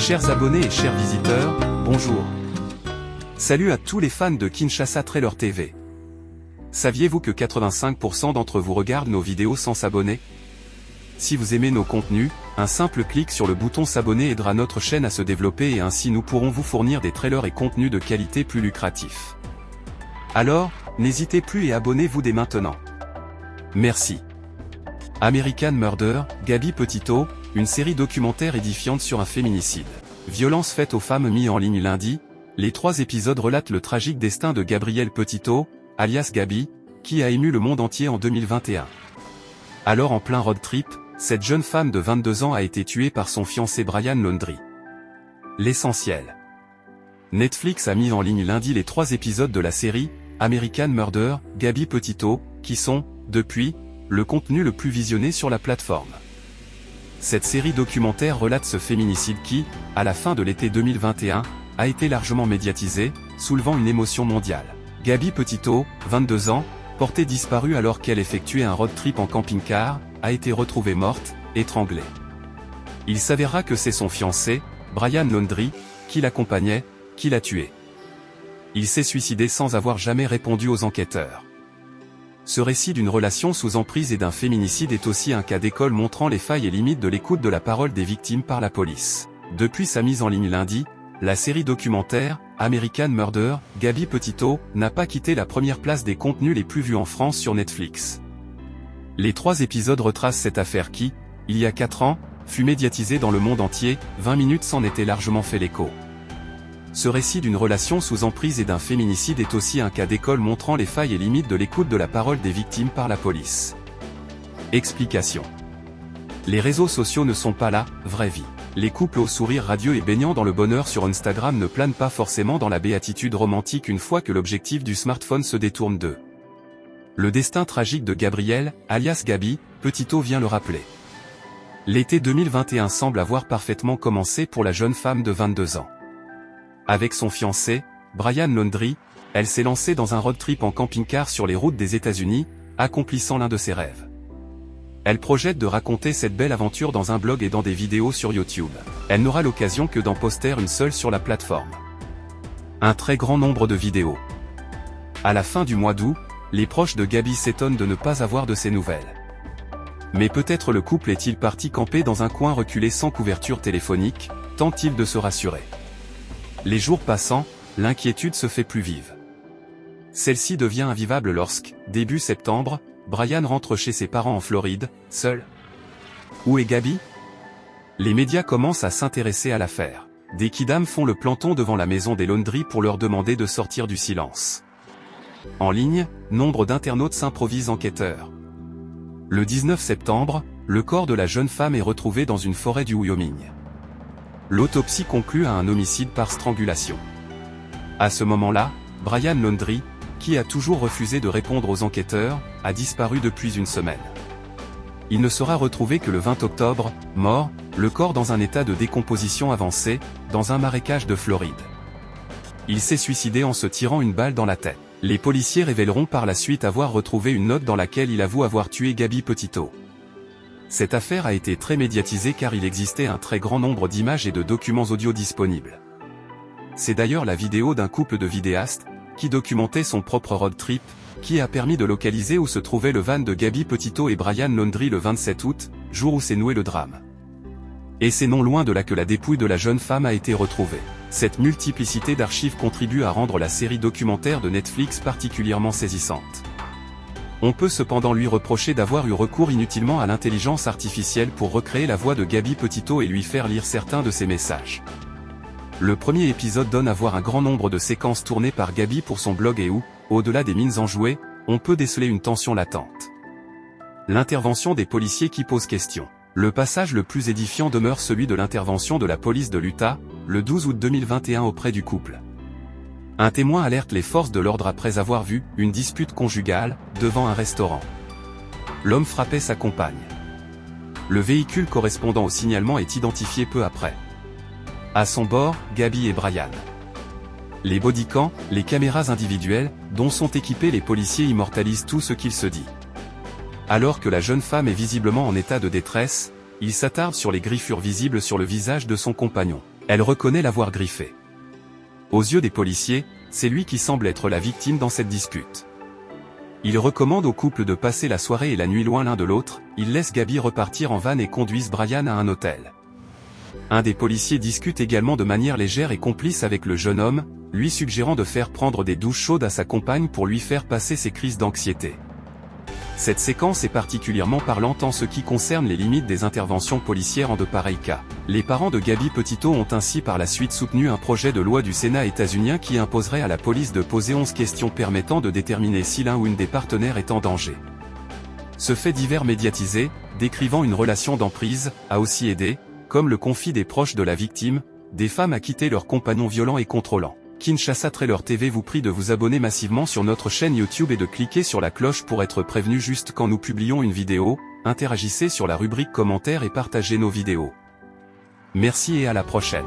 Chers abonnés et chers visiteurs, bonjour. Salut à tous les fans de Kinshasa Trailer TV. Saviez-vous que 85% d'entre vous regardent nos vidéos sans s'abonner? Si vous aimez nos contenus, un simple clic sur le bouton s'abonner aidera notre chaîne à se développer et ainsi nous pourrons vous fournir des trailers et contenus de qualité plus lucratifs. Alors, n'hésitez plus et abonnez-vous dès maintenant. Merci. American Murder, Gabi Petito, une série documentaire édifiante sur un féminicide. Violence faite aux femmes mis en ligne lundi, les 3 épisodes relatent le tragique destin de Gabrielle Petito, alias Gabi, qui a ému le monde entier en 2021. Alors en plein road trip, cette jeune femme de 22 ans a été tuée par son fiancé Brian Laundrie. L'essentiel. Netflix a mis en ligne lundi les 3 épisodes de la série, American Murder, Gabi Petito, qui sont, depuis, le contenu le plus visionné sur la plateforme. Cette série documentaire relate ce féminicide qui, à la fin de l'été 2021, a été largement médiatisé, soulevant une émotion mondiale. Gabi Petito, 22 ans, portée disparue alors qu'elle effectuait un road trip en camping-car, a été retrouvée morte, étranglée. Il s'avérera que c'est son fiancé, Brian Laundrie, qui l'accompagnait, qui l'a tuée. Il s'est suicidé sans avoir jamais répondu aux enquêteurs. Ce récit d'une relation sous emprise et d'un féminicide est aussi un cas d'école montrant les failles et limites de l'écoute de la parole des victimes par la police. Depuis sa mise en ligne lundi, la série documentaire, American Murder, Gabi Petito, n'a pas quitté la première place des contenus les plus vus en France sur Netflix. Les 3 épisodes retracent cette affaire qui, il y a 4 ans, fut médiatisée dans le monde entier, 20 minutes s'en était largement fait l'écho. Ce récit d'une relation sous emprise et d'un féminicide est aussi un cas d'école montrant les failles et limites de l'écoute de la parole des victimes par la police. Explication. Les réseaux sociaux ne sont pas la vraie vie. Les couples au sourire radieux et baignant dans le bonheur sur Instagram ne planent pas forcément dans la béatitude romantique une fois que l'objectif du smartphone se détourne d'eux. Le destin tragique de Gabrielle, alias Gabi, Petito vient le rappeler. L'été 2021 semble avoir parfaitement commencé pour la jeune femme de 22 ans. Avec son fiancé, Brian Laundrie, elle s'est lancée dans un road trip en camping-car sur les routes des États-Unis, accomplissant l'un de ses rêves. Elle projette de raconter cette belle aventure dans un blog et dans des vidéos sur YouTube. Elle n'aura l'occasion que d'en poster une seule sur la plateforme. Un très grand nombre de vidéos. À la fin du mois d'août, les proches de Gabi s'étonnent de ne pas avoir de ses nouvelles. Mais peut-être le couple est-il parti camper dans un coin reculé sans couverture téléphonique, tente-t-il de se rassurer. Les jours passant, l'inquiétude se fait plus vive. Celle-ci devient invivable lorsque, début septembre, Brian rentre chez ses parents en Floride, seul. Où est Gabi? Les médias commencent à s'intéresser à l'affaire. Des kidams font le planton devant la maison des Laundrie pour leur demander de sortir du silence. En ligne, nombre d'internautes s'improvisent enquêteurs. Le 19 septembre, le corps de la jeune femme est retrouvé dans une forêt du Wyoming. L'autopsie conclut à un homicide par strangulation. À ce moment-là, Brian Laundrie, qui a toujours refusé de répondre aux enquêteurs, a disparu depuis une semaine. Il ne sera retrouvé que le 20 octobre, mort, le corps dans un état de décomposition avancée, dans un marécage de Floride. Il s'est suicidé en se tirant une balle dans la tête. Les policiers révéleront par la suite avoir retrouvé une note dans laquelle il avoue avoir tué Gabi Petito. Cette affaire a été très médiatisée car il existait un très grand nombre d'images et de documents audio disponibles. C'est d'ailleurs la vidéo d'un couple de vidéastes, qui documentait son propre road trip, qui a permis de localiser où se trouvait le van de Gabi Petito et Brian Laundrie le 27 août, jour où s'est noué le drame. Et c'est non loin de là que la dépouille de la jeune femme a été retrouvée. Cette multiplicité d'archives contribue à rendre la série documentaire de Netflix particulièrement saisissante. On peut cependant lui reprocher d'avoir eu recours inutilement à l'intelligence artificielle pour recréer la voix de Gabi Petito et lui faire lire certains de ses messages. Le premier épisode donne à voir un grand nombre de séquences tournées par Gabi pour son blog et où, au-delà des mines enjouées, on peut déceler une tension latente. L'intervention des policiers qui pose question. Le passage le plus édifiant demeure celui de l'intervention de la police de l'Utah, le 12 août 2021 auprès du couple. Un témoin alerte les forces de l'ordre après avoir vu une dispute conjugale devant un restaurant. L'homme frappait sa compagne. Le véhicule correspondant au signalement est identifié peu après. À son bord, Gabi et Brian. Les bodycams, les caméras individuelles, dont sont équipés les policiers immortalisent tout ce qu'il se dit. Alors que la jeune femme est visiblement en état de détresse, il s'attarde sur les griffures visibles sur le visage de son compagnon. Elle reconnaît l'avoir griffé. Aux yeux des policiers, c'est lui qui semble être la victime dans cette dispute. Il recommande au couple de passer la soirée et la nuit loin l'un de l'autre, il laisse Gabi repartir en van et conduisent Brian à un hôtel. Un des policiers discute également de manière légère et complice avec le jeune homme, lui suggérant de faire prendre des douches chaudes à sa compagne pour lui faire passer ses crises d'anxiété. Cette séquence est particulièrement parlante en ce qui concerne les limites des interventions policières en de pareils cas. Les parents de Gabi Petito ont ainsi par la suite soutenu un projet de loi du Sénat états-unien qui imposerait à la police de poser 11 questions permettant de déterminer si l'un ou une des partenaires est en danger. Ce fait divers médiatisé, décrivant une relation d'emprise, a aussi aidé, comme le confient des proches de la victime, des femmes à quitter leurs compagnons violents et contrôlants. Kinshasa Trailer TV vous prie de vous abonner massivement sur notre chaîne YouTube et de cliquer sur la cloche pour être prévenu juste quand nous publions une vidéo, interagissez sur la rubrique commentaires et partagez nos vidéos. Merci et à la prochaine.